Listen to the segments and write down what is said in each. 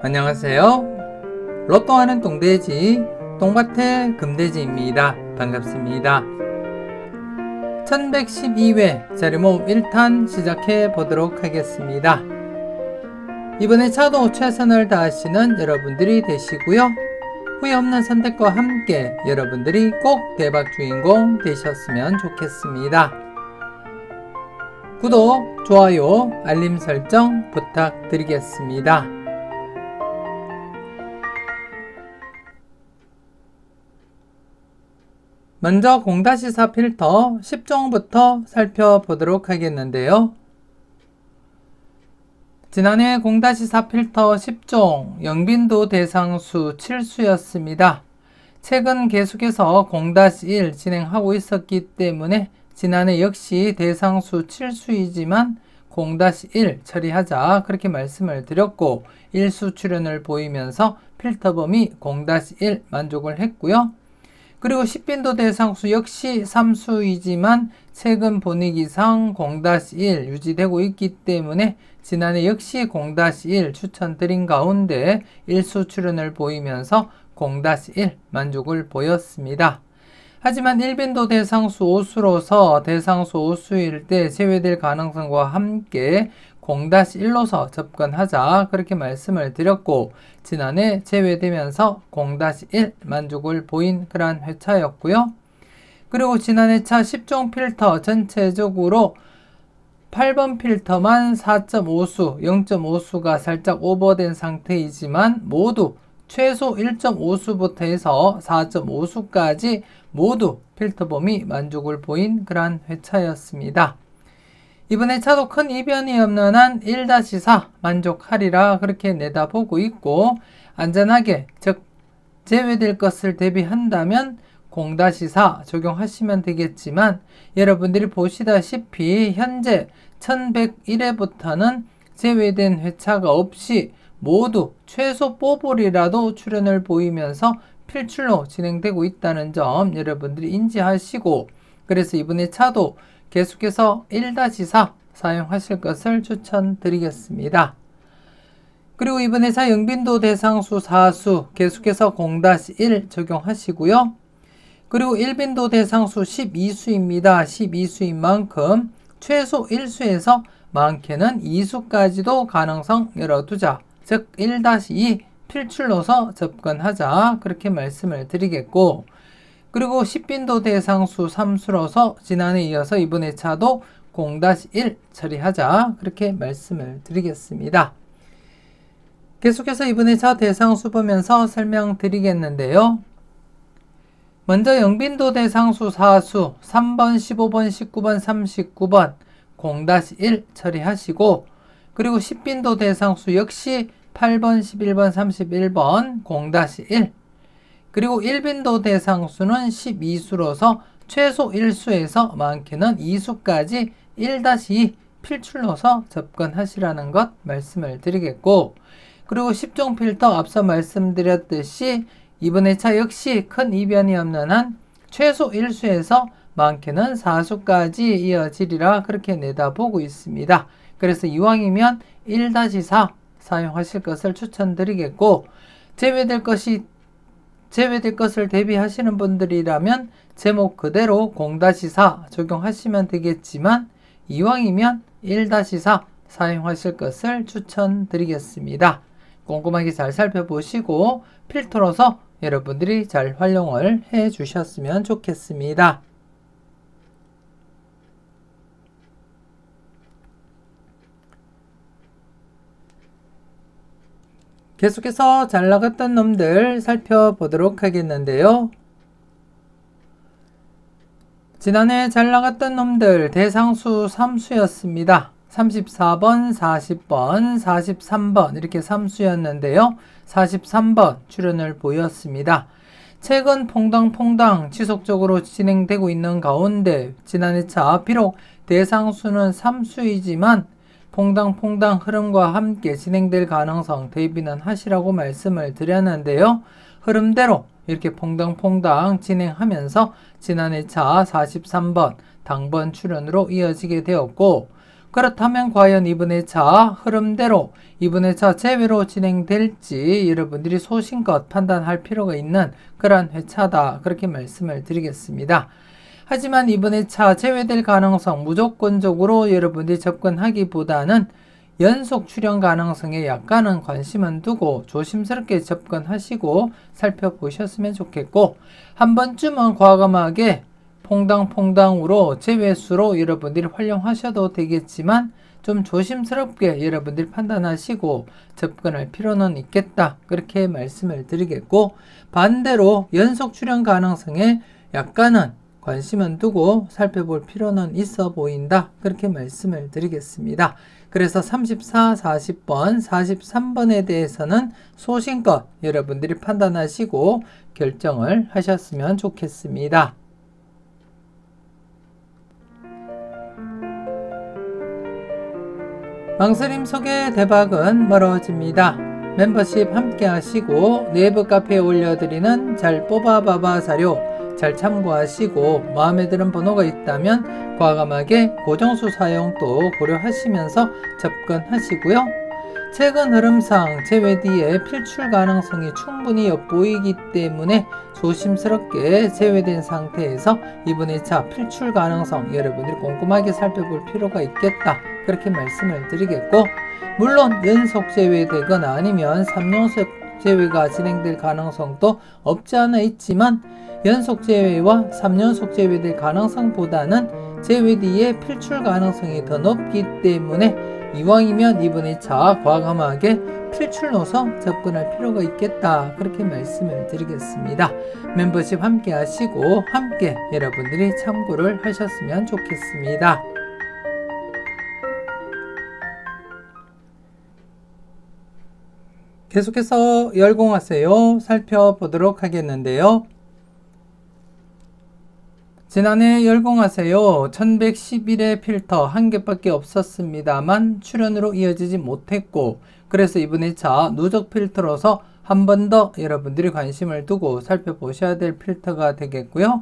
안녕하세요. 로또하는 똥돼지 똥밭의 금돼지입니다. 반갑습니다. 1112회 자리모음 1탄 시작해 보도록 하겠습니다. 이번에 차도 최선을 다하시는 여러분들이 되시고요. 후회 없는 선택과 함께 여러분들이 꼭 대박 주인공 되셨으면 좋겠습니다. 구독, 좋아요, 알림 설정 부탁드리겠습니다. 먼저 0-4 필터 10종부터 살펴보도록 하겠는데요. 지난해 0-4 필터 10종 영빈도 대상수 7수였습니다. 최근 계속해서 0-1 진행하고 있었기 때문에 지난해 역시 대상수 7수이지만 0-1 처리하자 그렇게 말씀을 드렸고 1수 출현을 보이면서 필터 범위 0-1 만족을 했고요. 그리고 10빈도 대상수 역시 3수이지만 최근 분위기상 0-1 유지되고 있기 때문에 지난해 역시 0-1 추천드린 가운데 1수 출현을 보이면서 0-1 만족을 보였습니다. 하지만 1빈도 대상수 5수로서 대상수 5수일 때 제외될 가능성과 함께 0-1로서 접근하자 그렇게 말씀을 드렸고 지난해 제외되면서 0-1 만족을 보인 그러한 회차였고요. 그리고 지난해 차 10종 필터 전체적으로 8번 필터만 4.5수, 0.5수가 살짝 오버된 상태이지만 모두 최소 1.5수부터 해서 4.5수까지 모두 필터 범위 만족을 보인 그러한 회차였습니다. 이번에 차도 큰 이변이 없는 한 1-4 만족하리라 그렇게 내다보고 있고 안전하게 즉 제외될 것을 대비한다면 0-4 적용하시면 되겠지만 여러분들이 보시다시피 현재 1101회부터는 제외된 회차가 없이 모두 최소 뽀볼이라도 출현을 보이면서 필출로 진행되고 있다는 점 여러분들이 인지하시고 그래서 이번에 차도 계속해서 1-4 사용하실 것을 추천드리겠습니다. 그리고 이번에 차 영빈도 대상수 4수 계속해서 0-1 적용하시고요. 그리고 1빈도 대상수 12수입니다. 12수인 만큼 최소 1수에서 많게는 2수까지도 가능성 열어두자. 즉 1-2 필출로서 접근하자 그렇게 말씀을 드리겠고 그리고 10빈도 대상수 3수로서 지난해 이어서 이번에 차도 0-1 처리하자 그렇게 말씀을 드리겠습니다. 계속해서 이번에 차 대상수 보면서 설명드리겠는데요. 먼저 영빈도 대상수 4수 3번, 15번, 19번, 39번 0-1 처리하시고 그리고 10빈도 대상수 역시 8번, 11번, 31번 0-1 그리고 1빈도 대상수는 12수로서 최소 1수에서 많게는 2수까지 1-2 필출로서 접근하시라는 것 말씀을 드리겠고 그리고 10종 필터 앞서 말씀드렸듯이 이번에 차 역시 큰 이변이 없는 한 최소 1수에서 많게는 4수까지 이어지리라 그렇게 내다보고 있습니다. 그래서 이왕이면 1-4 사용하실 것을 추천드리겠고 제외될 것을 대비하시는 분들이라면 제목 그대로 0-4 적용하시면 되겠지만 이왕이면 1-4 사용하실 것을 추천드리겠습니다. 꼼꼼하게 잘 살펴보시고 필터로서 여러분들이 잘 활용을 해 주셨으면 좋겠습니다. 계속해서 잘 나갔던 놈들 살펴보도록 하겠는데요. 지난해 잘 나갔던 놈들 대상수 3수였습니다. 34번, 40번, 43번 이렇게 3수였는데요. 43번 출현을 보였습니다. 최근 퐁당퐁당 지속적으로 진행되고 있는 가운데 지난해 차 비록 대상수는 3수이지만 퐁당퐁당 흐름과 함께 진행될 가능성 대비는 하시라고 말씀을 드렸는데요. 흐름대로 이렇게 퐁당퐁당 진행하면서 지난해 차 43번 당번 출현으로 이어지게 되었고 그렇다면 과연 이번 회차 흐름대로 이번 회차 제외로 진행될지 여러분들이 소신껏 판단할 필요가 있는 그런 회차다. 그렇게 말씀을 드리겠습니다. 하지만 이번 회차 제외될 가능성 무조건적으로 여러분들이 접근하기보다는 연속 출현 가능성에 약간은 관심은 두고 조심스럽게 접근하시고 살펴보셨으면 좋겠고, 한 번쯤은 과감하게 퐁당퐁당으로 제외수로 여러분들이 활용하셔도 되겠지만 좀 조심스럽게 여러분들이 판단하시고 접근할 필요는 있겠다. 그렇게 말씀을 드리겠고, 반대로 연속 출현 가능성에 약간은 관심은 두고 살펴볼 필요는 있어 보인다. 그렇게 말씀을 드리겠습니다. 그래서 34, 40번, 43번에 대해서는 소신껏 여러분들이 판단하시고 결정을 하셨으면 좋겠습니다. 망설임 속에 대박은 멀어집니다. 멤버십 함께 하시고 네이버 카페에 올려드리는 잘 뽑아봐봐 자료 잘 참고하시고 마음에 드는 번호가 있다면 과감하게 고정수 사용도 고려하시면서 접근하시고요. 최근 흐름상 제외 뒤에 필출 가능성이 충분히 엿보이기 때문에 조심스럽게 제외된 상태에서 이번 2차 필출 가능성 여러분들이 꼼꼼하게 살펴볼 필요가 있겠다. 그렇게 말씀을 드리겠고, 물론 연속 제외되거나 아니면 3연속 제외가 진행될 가능성도 없지 않아 있지만 연속 제외와 3연속 제외될 가능성보다는 제외 뒤에 필출 가능성이 더 높기 때문에 이왕이면 이번 2차 과감하게 필출 노선 접근할 필요가 있겠다. 그렇게 말씀을 드리겠습니다. 멤버십 함께 하시고 함께 여러분들이 참고를 하셨으면 좋겠습니다. 계속해서 열공하세요 살펴보도록 하겠는데요. 지난해 열공하세요 1111의 필터 한 개밖에 없었습니다만 출연으로 이어지지 못했고, 그래서 이번 2차 누적 필터로서 한 번 더 여러분들이 관심을 두고 살펴보셔야 될 필터가 되겠고요.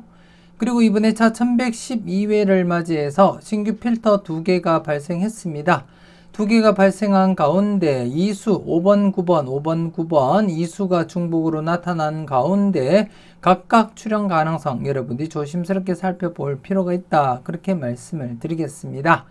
그리고 이번 2차 1112회를 맞이해서 신규 필터 2개가 발생했습니다. 2개가 발생한 가운데 이수 5번, 9번, 5번, 9번 이수가 중복으로 나타난 가운데 각각 출현 가능성 여러분들이 조심스럽게 살펴볼 필요가 있다. 그렇게 말씀을 드리겠습니다.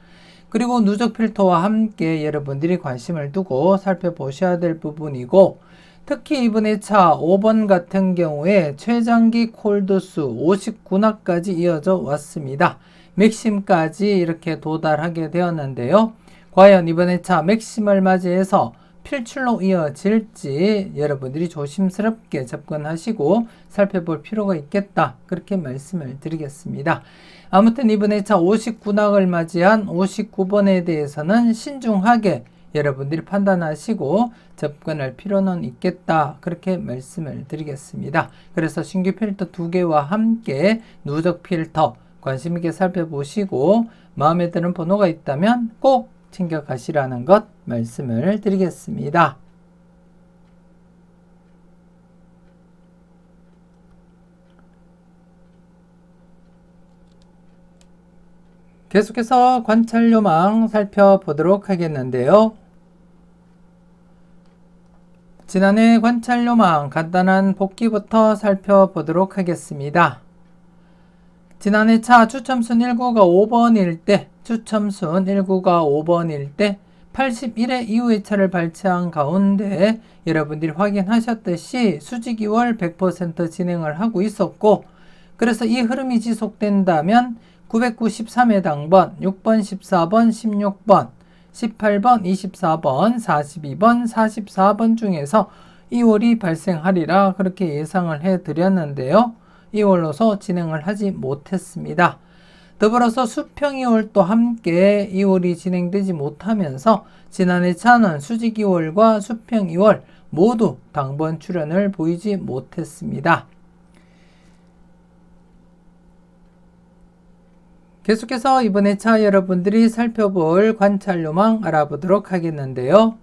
그리고 누적 필터와 함께 여러분들이 관심을 두고 살펴보셔야 될 부분이고, 특히 이번 2차 5번 같은 경우에 최장기 콜드수 59낙까지 이어져 왔습니다. 맥심까지 이렇게 도달하게 되었는데요. 과연 이번 2차 맥심을 맞이해서 필출로 이어질지 여러분들이 조심스럽게 접근하시고 살펴볼 필요가 있겠다. 그렇게 말씀을 드리겠습니다. 아무튼 이번 2차 59낙을 맞이한 59번에 대해서는 신중하게 여러분들이 판단하시고 접근할 필요는 있겠다. 그렇게 말씀을 드리겠습니다. 그래서 신규 필터 2개와 함께 누적 필터 관심 있게 살펴보시고 마음에 드는 번호가 있다면 꼭 챙겨가시라는 것 말씀을 드리겠습니다. 계속해서 관찰요망 살펴보도록 하겠는데요. 지난해 관찰요망 간단한 복기부터 살펴보도록 하겠습니다. 지난해 차 추첨순 19가 5번일 때 추첨순 19가 5번일 때 81회 이후의 차를 발췌한 가운데 여러분들이 확인하셨듯이 수직 2월 100% 진행을 하고 있었고, 그래서 이 흐름이 지속된다면 993회 당번, 6번, 14번, 16번, 18번, 24번, 42번, 44번 중에서 2월이 발생하리라 그렇게 예상을 해드렸는데요. 2월로서 진행을 하지 못했습니다. 더불어서 수평 2월도 함께 2월이 진행되지 못하면서 지난해 차는 수직 2월과 수평 2월 모두 당번 출현을 보이지 못했습니다. 계속해서 이번에 차 여러분들이 살펴볼 관찰요망 알아보도록 하겠는데요.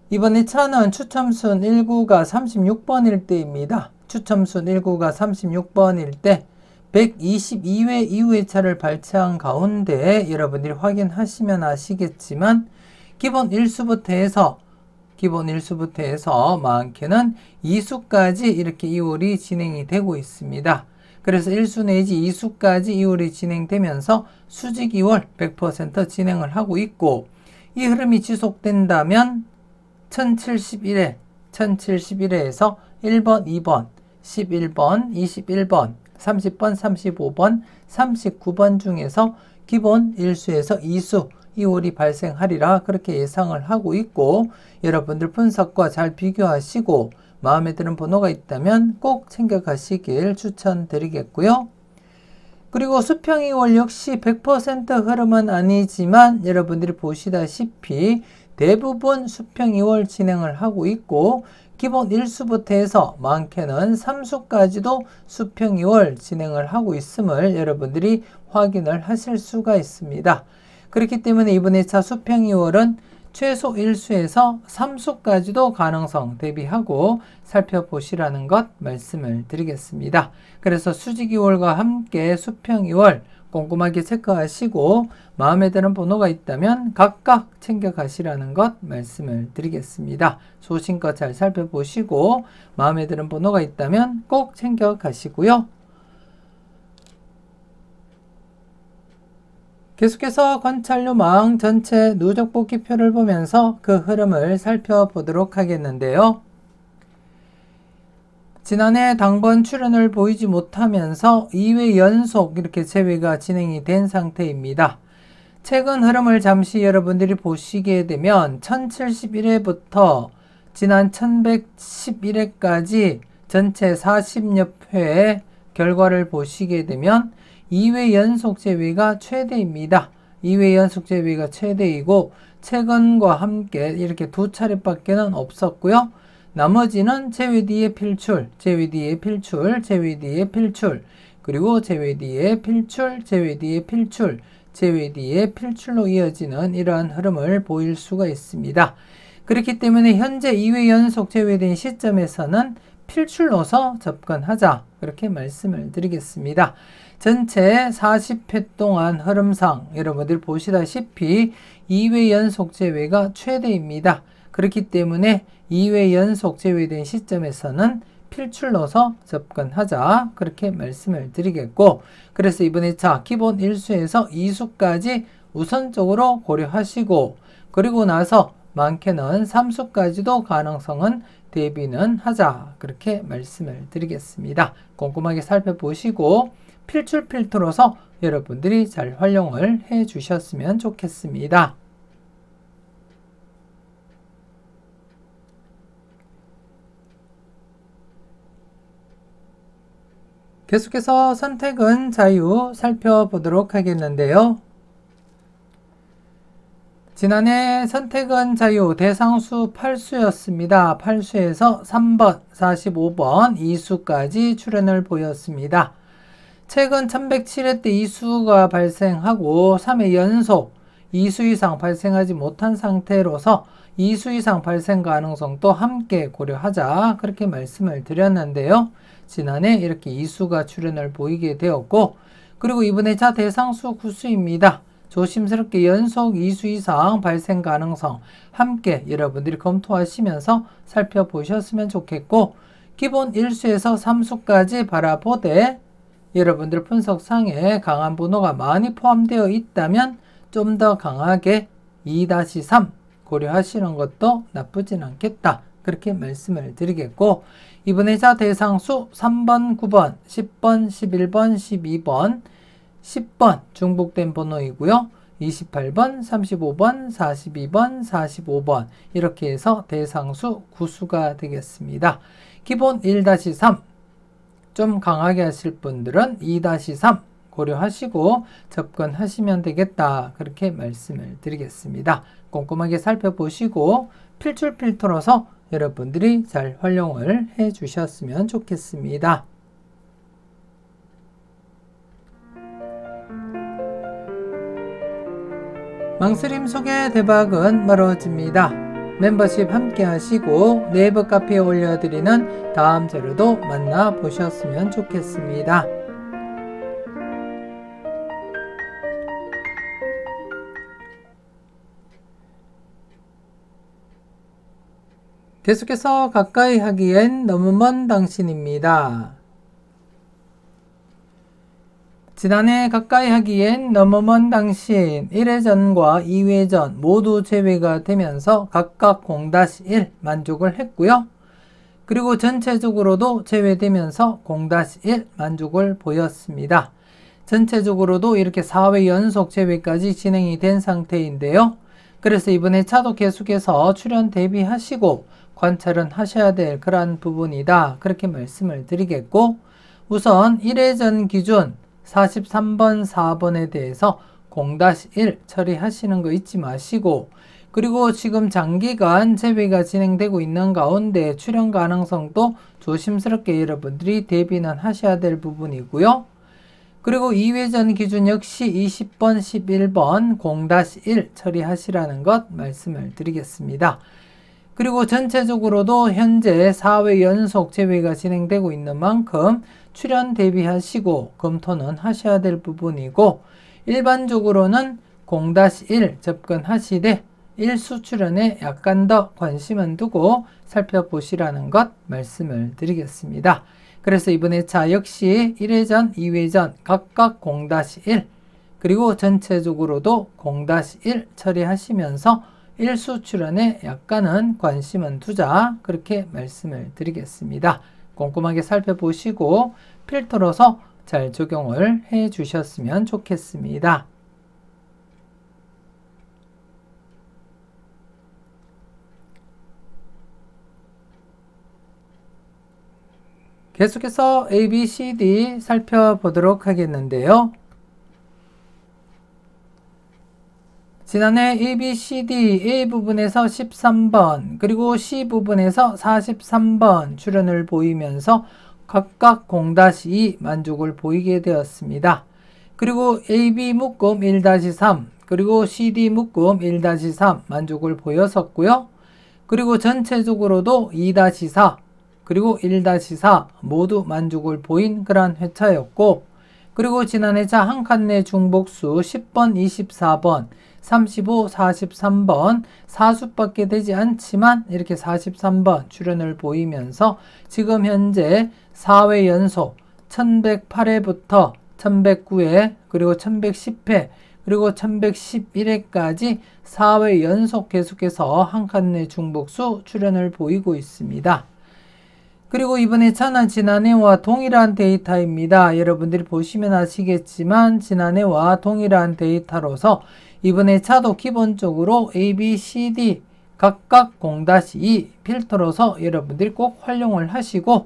이번에 차는 추첨순 19가 36번일 때입니다. 추첨순 19가 36번일 때 122회 이후의 차를 발췌한 가운데 여러분들이 확인하시면 아시겠지만 기본 일수부터 해서 많게는 2수까지 이렇게 이월이 진행이 되고 있습니다. 그래서 1수 내지 2수까지 이월이 진행되면서 수직 이월 100% 진행을 하고 있고, 이 흐름이 지속된다면 1071회에서 1번, 2번, 11번, 21번, 30번, 35번, 39번 중에서 기본 1수에서 2수 이월이 발생하리라 그렇게 예상을 하고 있고, 여러분들 분석과 잘 비교하시고 마음에 드는 번호가 있다면 꼭 챙겨가시길 추천드리겠고요. 그리고 수평 2월 역시 100% 흐름은 아니지만 여러분들이 보시다시피 대부분 수평 2월 진행을 하고 있고, 기본 1수부터 해서 많게는 3수까지도 수평 2월 진행을 하고 있음을 여러분들이 확인을 하실 수가 있습니다. 그렇기 때문에 이번 2차 수평 2월은 최소 1수에서 3수까지도 가능성 대비하고 살펴보시라는 것 말씀을 드리겠습니다. 그래서 수직 2월과 함께 수평 2월 꼼꼼하게 체크하시고 마음에 드는 번호가 있다면 각각 챙겨가시라는 것 말씀을 드리겠습니다. 소신껏 잘 살펴보시고 마음에 드는 번호가 있다면 꼭 챙겨가시고요. 계속해서 관찰요망 전체 누적 복귀표를 보면서 그 흐름을 살펴보도록 하겠는데요. 지난해 당번 출현을 보이지 못하면서 2회 연속 이렇게 재회가 진행이 된 상태입니다. 최근 흐름을 잠시 여러분들이 보시게 되면 1071회부터 지난 1111회까지 전체 40여 회의 결과를 보시게 되면 2회 연속 재회가 최대입니다. 2회 연속 재회가 최대이고 최근과 함께 이렇게 두 차례밖에는 없었고요. 나머지는 재회 뒤에 필출, 재회 뒤에 필출, 재회 뒤에 필출, 그리고 재회 뒤에 필출, 재회 뒤에 필출, 재회 뒤에 필출로 이어지는 이러한 흐름을 보일 수가 있습니다. 그렇기 때문에 현재 2회 연속 재회된 시점에서는 필출로서 접근하자 그렇게 말씀을 드리겠습니다. 전체 40회 동안 흐름상 여러분들 보시다시피 2회 연속 재회가 최대입니다. 그렇기 때문에 2회 연속 재회된 시점에서는 필출로서 접근하자 그렇게 말씀을 드리겠고, 그래서 이번 2차 기본 1수에서 2수까지 우선적으로 고려하시고, 그리고 나서 많게는 3수까지도 가능성은 대비는 하자 그렇게 말씀을 드리겠습니다. 꼼꼼하게 살펴보시고 필출 필터로서 여러분들이 잘 활용을 해 주셨으면 좋겠습니다. 계속해서 선택은 자유 살펴보도록 하겠는데요. 지난해 선택은 자유 대상수 8수였습니다. 8수에서 3번, 45번, 2수까지 출현을 보였습니다. 최근 1107회 때 2수가 발생하고 3회 연속 2수 이상 발생하지 못한 상태로서 2수 이상 발생 가능성도 함께 고려하자 그렇게 말씀을 드렸는데요. 지난해 이렇게 2수가 출현을 보이게 되었고, 그리고 이번에 자 대상수 9수입니다. 조심스럽게 연속 2수 이상 발생 가능성 함께 여러분들이 검토하시면서 살펴보셨으면 좋겠고, 기본 1수에서 3수까지 바라보되 여러분들 분석상에 강한 번호가 많이 포함되어 있다면 좀 더 강하게 2-3 고려하시는 것도 나쁘진 않겠다 그렇게 말씀을 드리겠고, 이번에 자 대상수 3번, 9번, 10번, 11번, 12번, 10번 중복된 번호이고요. 28번, 35번, 42번, 45번 이렇게 해서 대상수 9수가 되겠습니다. 기본 1-3 좀 강하게 하실 분들은 2-3 고려하시고 접근하시면 되겠다 그렇게 말씀을 드리겠습니다. 꼼꼼하게 살펴보시고 필출 필터로서 여러분들이 잘 활용을 해 주셨으면 좋겠습니다. 망스림 소개 대박은 멀어집니다. 멤버십 함께 하시고 네이버 카페에 올려드리는 다음 자료도 만나보셨으면 좋겠습니다. 계속해서 가까이 하기엔 너무 먼 당신입니다. 지난해 가까이 하기엔 너무 먼 당신 1회전과 2회전 모두 제외가 되면서 각각 0-1 만족을 했고요. 그리고 전체적으로도 제외되면서 0-1 만족을 보였습니다. 전체적으로도 이렇게 4회 연속 제외까지 진행이 된 상태인데요. 그래서 이번에 차도 계속해서 출연 대비하시고 관찰은 하셔야 될 그러한 부분이다. 그렇게 말씀을 드리겠고, 우선 1회전 기준 43번, 4번에 대해서 0-1 처리하시는 거 잊지 마시고, 그리고 지금 장기간 제외가 진행되고 있는 가운데 출연 가능성도 조심스럽게 여러분들이 대비는 하셔야 될 부분이고요. 그리고 2회전 기준 역시 20번, 11번 0-1 처리하시라는 것 말씀을 드리겠습니다. 그리고 전체적으로도 현재 4회 연속 제외가 진행되고 있는 만큼 출연 대비하시고 검토는 하셔야 될 부분이고, 일반적으로는 0-1 접근하시되 일수 출연에 약간 더 관심은 두고 살펴보시라는 것 말씀을 드리겠습니다. 그래서 이번에 차 역시 1회전, 2회전 각각 0-1 그리고 전체적으로도 0-1 처리하시면서 일수 출연에 약간은 관심은 두자, 그렇게 말씀을 드리겠습니다. 꼼꼼하게 살펴보시고 필터로서 잘 적용을 해 주셨으면 좋겠습니다. 계속해서 A, B, C, D 살펴보도록 하겠는데요. 지난해 A, B, C, D A 부분에서 13번 그리고 C 부분에서 43번 출연을 보이면서 각각 0-2 만족을 보이게 되었습니다. 그리고 A, B 묶음 1-3 그리고 C, D 묶음 1-3 만족을 보였었고요. 그리고 전체적으로도 2-4 그리고 1-4 모두 만족을 보인 그러한 회차였고, 그리고 지난해 차 한 칸 내 중복수 10번, 24번, 35, 43번 4수밖에 되지 않지만 이렇게 43번 출연을 보이면서 지금 현재 4회 연속 1108회부터 1109회 그리고 1110회 그리고 1111회까지 4회 연속 계속해서 한 칸 내 중복수 출연을 보이고 있습니다. 그리고 이번에 차는 지난해와 동일한 데이터입니다. 여러분들이 보시면 아시겠지만 지난해와 동일한 데이터로서 이번에 차도 기본적으로 A, B, C, D 각각 0-2 필터로서 여러분들이 꼭 활용을 하시고,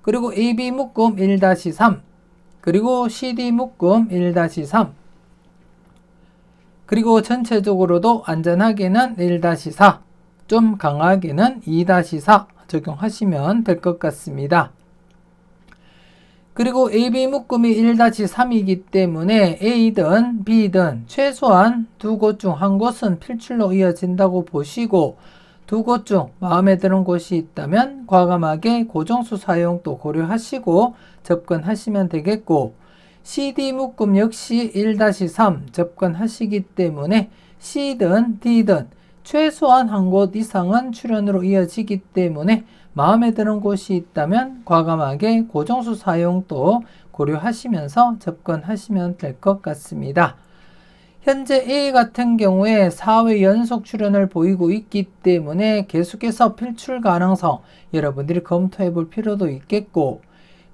그리고 A, B 묶음 1-3 그리고 C, D 묶음 1-3 그리고 전체적으로도 안전하게는 1-4 좀 강하게는 2-4 적용하시면 될 것 같습니다. 그리고 AB 묶음이 1-3이기 때문에 A든 B든 최소한 두 곳 중 한 곳은 필출로 이어진다고 보시고, 두 곳 중 마음에 드는 곳이 있다면 과감하게 고정수 사용도 고려하시고 접근하시면 되겠고, CD 묶음 역시 1-3 접근하시기 때문에 C든 D든 최소한 한 곳 이상은 출연으로 이어지기 때문에 마음에 드는 곳이 있다면 과감하게 고정수 사용도 고려하시면서 접근하시면 될 것 같습니다. 현재 A 같은 경우에 4회 연속 출연을 보이고 있기 때문에 계속해서 필출 가능성 여러분들이 검토해 볼 필요도 있겠고,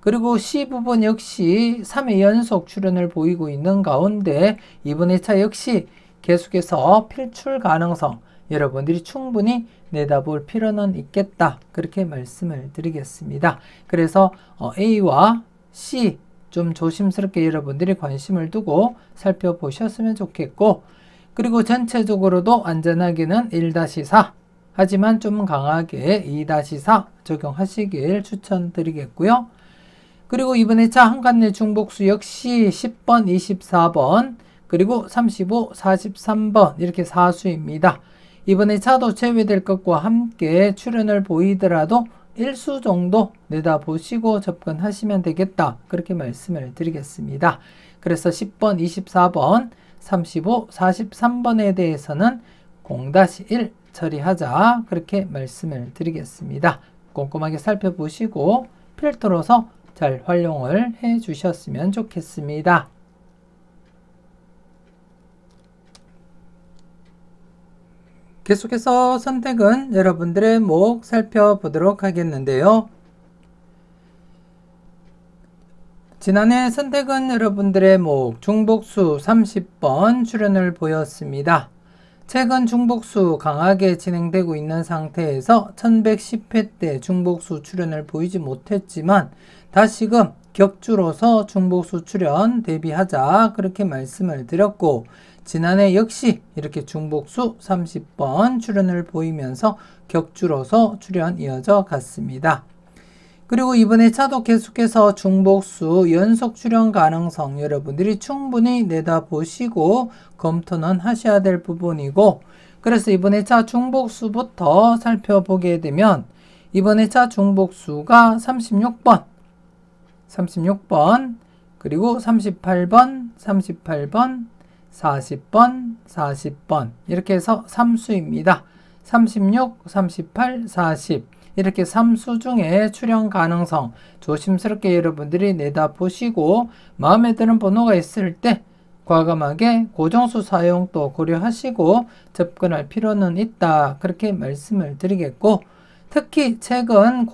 그리고 C 부분 역시 3회 연속 출연을 보이고 있는 가운데 이번 차 역시 계속해서 필출 가능성 여러분들이 충분히 내다볼 필요는 있겠다, 그렇게 말씀을 드리겠습니다. 그래서 A와 C 좀 조심스럽게 여러분들이 관심을 두고 살펴보셨으면 좋겠고, 그리고 전체적으로도 안전하게는 1-4 하지만 좀 강하게 2-4 적용하시길 추천드리겠고요. 그리고 이번에 차 한 칸 내 중복수 역시 10번, 24번 그리고 35, 43번 이렇게 4수입니다. 이번에 차도 제외될 것과 함께 출연을 보이더라도 1수 정도 내다보시고 접근하시면 되겠다, 그렇게 말씀을 드리겠습니다. 그래서 10번, 24번, 35, 43번에 대해서는 0-1 처리하자 그렇게 말씀을 드리겠습니다. 꼼꼼하게 살펴보시고 필터로서 잘 활용을 해 주셨으면 좋겠습니다. 계속해서 선택은 여러분들의 목 살펴보도록 하겠는데요. 지난해 선택은 여러분들의 목 중복수 30번 출현을 보였습니다. 최근 중복수 강하게 진행되고 있는 상태에서 1110회 때 중복수 출현을 보이지 못했지만 다시금 격주로서 중복수 출현 대비하자 그렇게 말씀을 드렸고, 지난해 역시 이렇게 중복수 30번 출현을 보이면서 격주로서 출현 이어져 갔습니다. 그리고 이번에 차도 계속해서 중복수 연속 출현 가능성 여러분들이 충분히 내다보시고 검토는 하셔야 될 부분이고, 그래서 이번에 차 중복수부터 살펴보게 되면 이번에 차 중복수가 36번, 그리고 38번, 40번, 40번 이렇게 해서 3수입니다. 36, 38, 40 이렇게 3수 중에 출현 가능성 조심스럽게 여러분들이 내다보시고 마음에 드는 번호가 있을 때 과감하게 고정수 사용도 고려하시고 접근할 필요는 있다 그렇게 말씀을 드리겠고, 특히 최근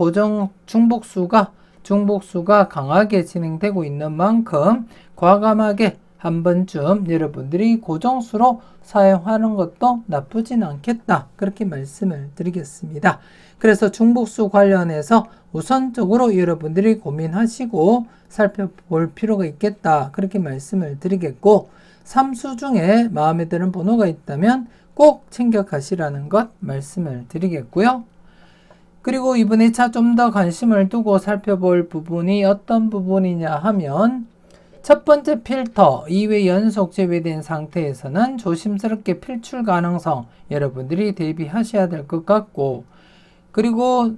중복수가 강하게 진행되고 있는 만큼 과감하게 한 번쯤 여러분들이 고정수로 사용하는 것도 나쁘진 않겠다 그렇게 말씀을 드리겠습니다. 그래서 중복수 관련해서 우선적으로 여러분들이 고민하시고 살펴볼 필요가 있겠다 그렇게 말씀을 드리겠고, 3수 중에 마음에 드는 번호가 있다면 꼭 챙겨 가시라는 것 말씀을 드리겠고요. 그리고 이번에 차 좀 더 관심을 두고 살펴볼 부분이 어떤 부분이냐 하면, 첫 번째 필터 2회 연속 제외된 상태에서는 조심스럽게 필출 가능성 여러분들이 대비하셔야 될 것 같고, 그리고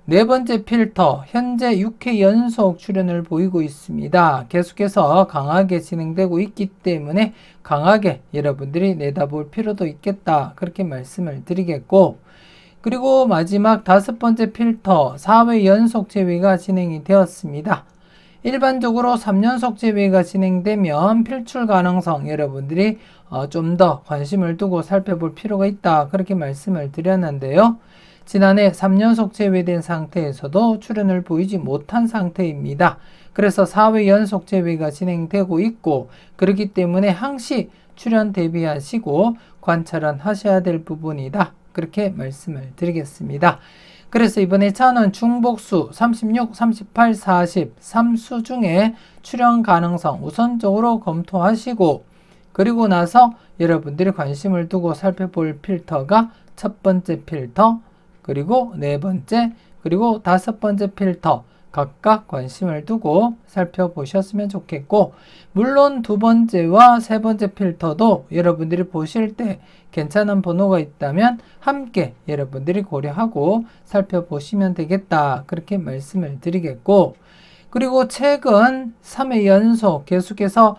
네 번째 필터 현재 6회 연속 출현을 보이고 있습니다. 계속해서 강하게 진행되고 있기 때문에 강하게 여러분들이 내다볼 필요도 있겠다 그렇게 말씀을 드리겠고, 그리고 마지막 다섯 번째 필터 4회 연속 제외가 진행이 되었습니다. 일반적으로 3연속 제외가 진행되면 필출 가능성 여러분들이 좀 더 관심을 두고 살펴볼 필요가 있다 그렇게 말씀을 드렸는데요. 지난해 3연속 제외된 상태에서도 출현을 보이지 못한 상태입니다. 그래서 4회 연속 제외가 진행되고 있고, 그렇기 때문에 항시 출현 대비하시고 관찰은 하셔야 될 부분이다 그렇게 말씀을 드리겠습니다. 그래서 이번에 차는 중복수 36, 38, 40 3수 중에 출현 가능성 우선적으로 검토하시고, 그리고 나서 여러분들이 관심을 두고 살펴볼 필터가 첫 번째 필터, 그리고 네 번째, 그리고 다섯 번째 필터 각각 관심을 두고 살펴보셨으면 좋겠고, 물론 두 번째와 세 번째 필터도 여러분들이 보실 때 괜찮은 번호가 있다면 함께 여러분들이 고려하고 살펴보시면 되겠다 그렇게 말씀을 드리겠고, 그리고 최근 3회 연속 계속해서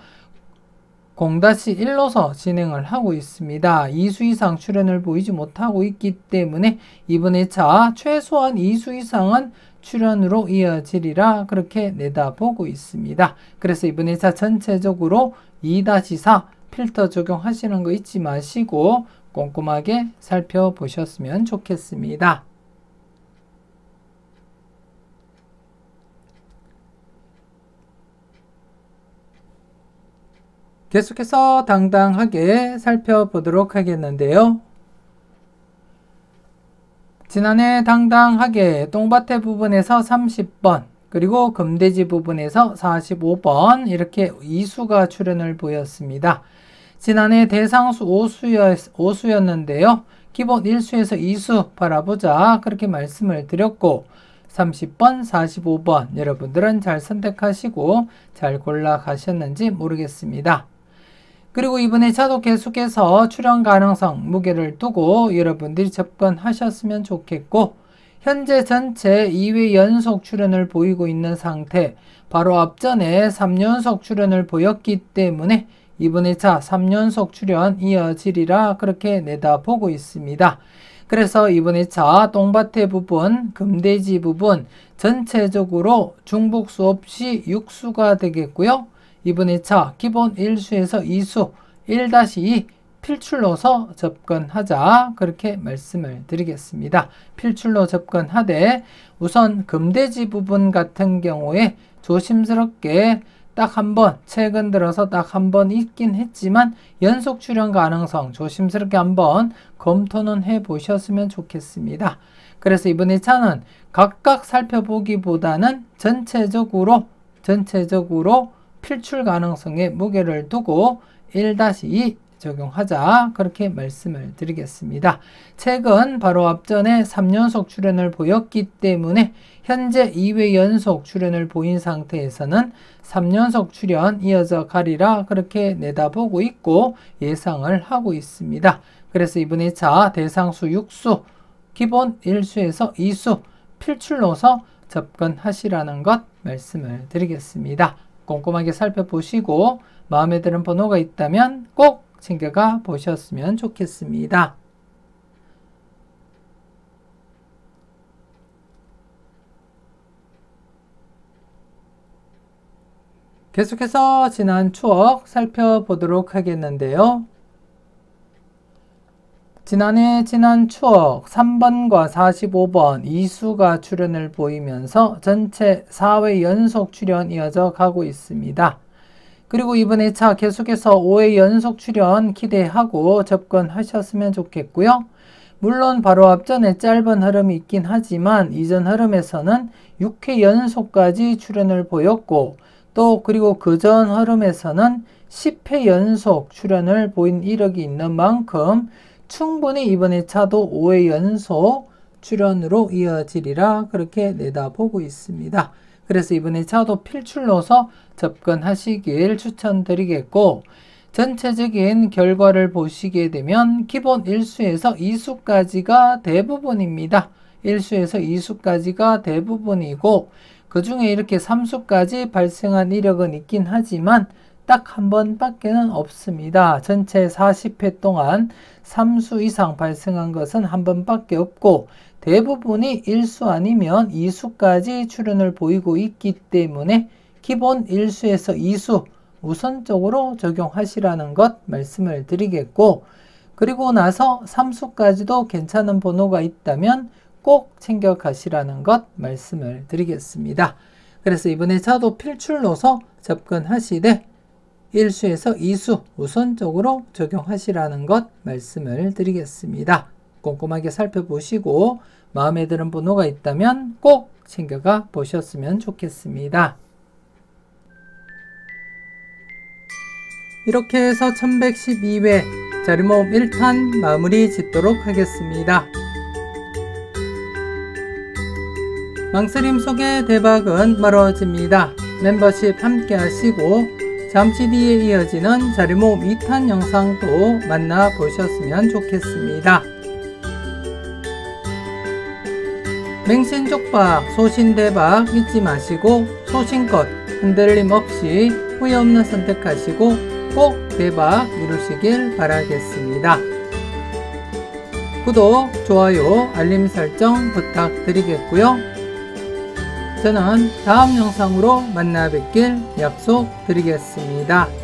0-1로서 진행을 하고 있습니다. 2수 이상 출현을 보이지 못하고 있기 때문에 이번에 차 최소한 2수 이상은 출현으로 이어지리라 그렇게 내다보고 있습니다. 그래서 이번에 차 전체적으로 2-4 필터 적용하시는 거 잊지 마시고 꼼꼼하게 살펴보셨으면 좋겠습니다. 계속해서 당당하게 살펴보도록 하겠는데요. 지난해 당당하게 똥밭에 부분에서 30번, 그리고 금돼지 부분에서 45번 이렇게 2수가 출현을 보였습니다. 지난해 대상수 5수였는데요. 기본 1수에서 2수 바라보자 그렇게 말씀을 드렸고, 30번, 45번 여러분들은 잘 선택하시고 잘 골라 가셨는지 모르겠습니다. 그리고 이번에 차도 계속해서 출현 가능성 무게를 두고 여러분들이 접근하셨으면 좋겠고, 현재 전체 2회 연속 출현을 보이고 있는 상태, 바로 앞전에 3연속 출현을 보였기 때문에 이번에 차 3연속 출현 이어지리라 그렇게 내다보고 있습니다. 그래서 이번 2차 똥밭의 부분, 금돼지 부분 전체적으로 중복수 없이 6수가 되겠고요. 이번 2차 기본 1수에서 2수 1-2 필출로서 접근하자, 그렇게 말씀을 드리겠습니다. 필출로 접근하되 우선 금돼지 부분 같은 경우에 조심스럽게 딱 한 번, 최근 들어서 딱 한 번 있긴 했지만 연속 출현 가능성 조심스럽게 한번 검토는 해 보셨으면 좋겠습니다. 그래서 이번 2차는 각각 살펴보기보다는 전체적으로 필출 가능성에 무게를 두고 1-2 적용하자, 그렇게 말씀을 드리겠습니다. 최근 바로 앞전에 3연속 출현을 보였기 때문에 현재 2회 연속 출현을 보인 상태에서는 3연속 출현 이어져 가리라, 그렇게 내다보고 있고 예상을 하고 있습니다. 그래서 이번 2차 대상수 6수, 기본 1수에서 2수 필출로서 접근하시라는 것 말씀을 드리겠습니다. 꼼꼼하게 살펴보시고 마음에 드는 번호가 있다면 꼭 챙겨가 보셨으면 좋겠습니다. 계속해서 지난 추억 살펴보도록 하겠는데요. 지난 추억 3번과 45번 2수가 출현을 보이면서 전체 4회 연속 출현 이어져 가고 있습니다. 그리고 이번 2차 계속해서 5회 연속 출현 기대하고 접근하셨으면 좋겠고요. 물론 바로 앞전에 짧은 흐름이 있긴 하지만 이전 흐름에서는 6회 연속까지 출현을 보였고, 또 그리고 그전 흐름에서는 10회 연속 출현을 보인 이력이 있는 만큼 충분히 이번 2차도 5회 연속 출현으로 이어지리라, 그렇게 내다보고 있습니다. 그래서 이번 2차도 필출로서 접근하시길 추천드리겠고, 전체적인 결과를 보시게 되면 기본 1수에서 2수까지가 대부분입니다. 1수에서 2수까지가 대부분이고, 그 중에 이렇게 3수까지 발생한 이력은 있긴 하지만 딱 한 번밖에는 없습니다. 전체 40회 동안 3수 이상 발생한 것은 한 번밖에 없고, 대부분이 1수 아니면 2수까지 출현을 보이고 있기 때문에 기본 1수에서 2수 우선적으로 적용하시라는 것 말씀을 드리겠고, 그리고 나서 3수까지도 괜찮은 번호가 있다면 꼭 챙겨 가시라는 것 말씀을 드리겠습니다. 그래서 이번에 차도 필출로서 접근하시되 1수에서 2수 우선적으로 적용하시라는 것 말씀을 드리겠습니다. 꼼꼼하게 살펴보시고 마음에 드는 번호가 있다면 꼭 챙겨가 보셨으면 좋겠습니다. 이렇게 해서 1112회 자리모음 1탄 마무리 짓도록 하겠습니다. 망설임 속에 대박은 멀어집니다. 멤버십 함께 하시고 잠시 뒤에 이어지는 자리모음 2탄 영상도 만나보셨으면 좋겠습니다. 맹신족박 소신대박 잊지 마시고 소신껏 흔들림 없이 후회 없는 선택하시고 꼭 대박 이루시길 바라겠습니다. 구독, 좋아요, 알림 설정 부탁드리겠고요. 저는 다음 영상으로 만나 뵙길 약속드리겠습니다.